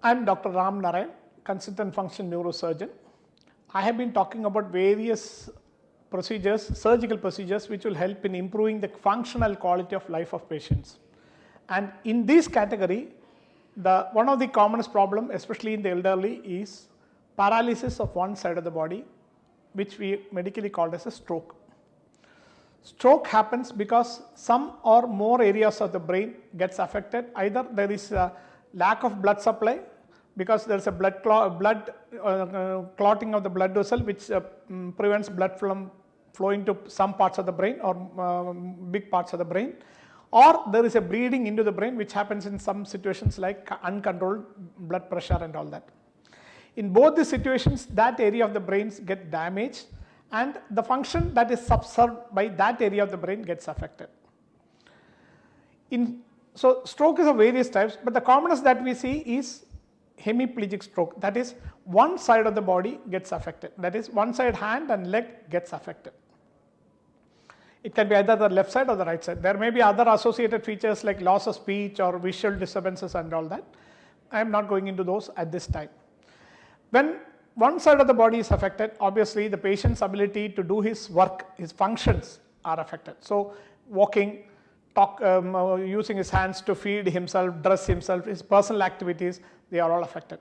I am Dr. Ram Narayan, consultant function neurosurgeon. I have been talking about various procedures, surgical procedures, which will help in improving the functional quality of life of patients. And in this category, one of the commonest problem, especially in the elderly, is paralysis of one side of the body, which we medically call as a stroke. Stroke happens because some or more areas of the brain gets affected. Either there is a lack of blood supply because there is a clotting of the blood vessel, which prevents blood from flowing to some parts of the brain or big parts of the brain, or there is a bleeding into the brain, which happens in some situations like uncontrolled blood pressure and all that. In both the situations, that area of the brains get damaged and the function that is subserved by that area of the brain gets affected. So stroke is of various types, but the commonest that we see is hemiplegic stroke. That is, one side of the body gets affected. That is, one side, hand and leg gets affected. It can be either the left side or the right side. There may be other associated features like loss of speech or visual disturbances and all that. I am not going into those at this time. When one side of the body is affected, obviously the patient's ability to do his work, his functions are affected. So walking, using his hands to feed himself, dress himself, his personal activities, they are all affected.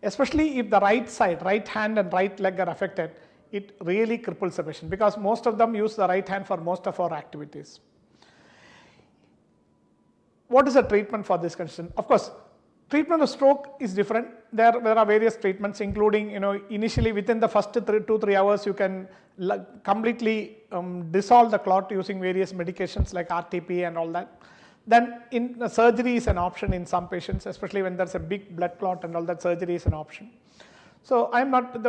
Especially if the right side, right hand and right leg are affected, it really cripples the patient because most of them use the right hand for most of our activities. What is the treatment for this condition? Of course, treatment of stroke is different. There are various treatments, including, initially within the first 2-3 hours, you can completely dissolve the clot using various medications like RTP and all that. Then surgery is an option in some patients, especially when there's a big blood clot and all that, surgery is an option. So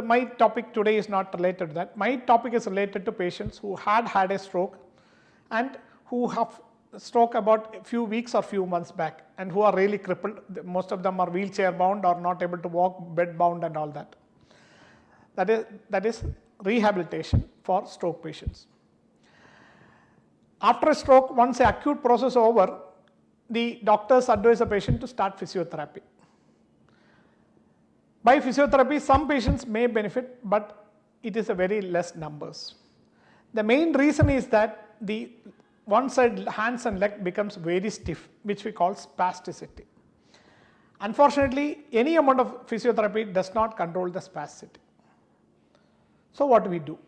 my topic today is not related to that. My topic is related to patients who had a stroke and who have stroke about a few weeks or few months back and who are really crippled. Most of them are wheelchair bound or not able to walk, bed bound and all that. That is rehabilitation for stroke patients. After a stroke, once the acute process is over, the doctors advise the patient to start physiotherapy. By physiotherapy, some patients may benefit, but it is a very less numbers. The main reason is that the one side hands and leg becomes very stiff, which we call spasticity. Unfortunately, any amount of physiotherapy does not control the spasticity. So what do?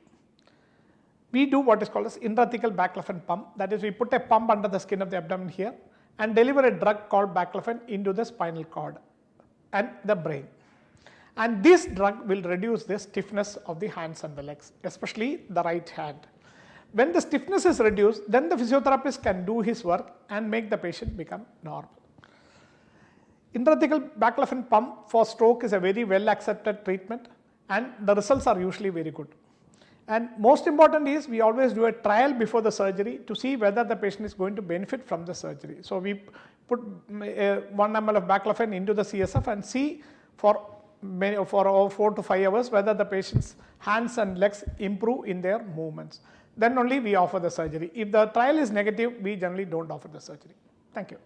We do what is called as intrathecal baclofen pump. That is, we put a pump under the skin of the abdomen here and deliver a drug called baclofen into the spinal cord and the brain. And this drug will reduce the stiffness of the hands and the legs, especially the right hand. When the stiffness is reduced, then the physiotherapist can do his work and make the patient become normal. Intrathecal baclofen pump for stroke is a very well accepted treatment and the results are usually very good. And most important is we always do a trial before the surgery to see whether the patient is going to benefit from the surgery. So we put 1 ml of baclofen into the CSF and see for 4 to 5 hours whether the patient's hands and legs improve in their movements. Then only we offer the surgery. If the trial is negative, we generally don't offer the surgery. Thank you.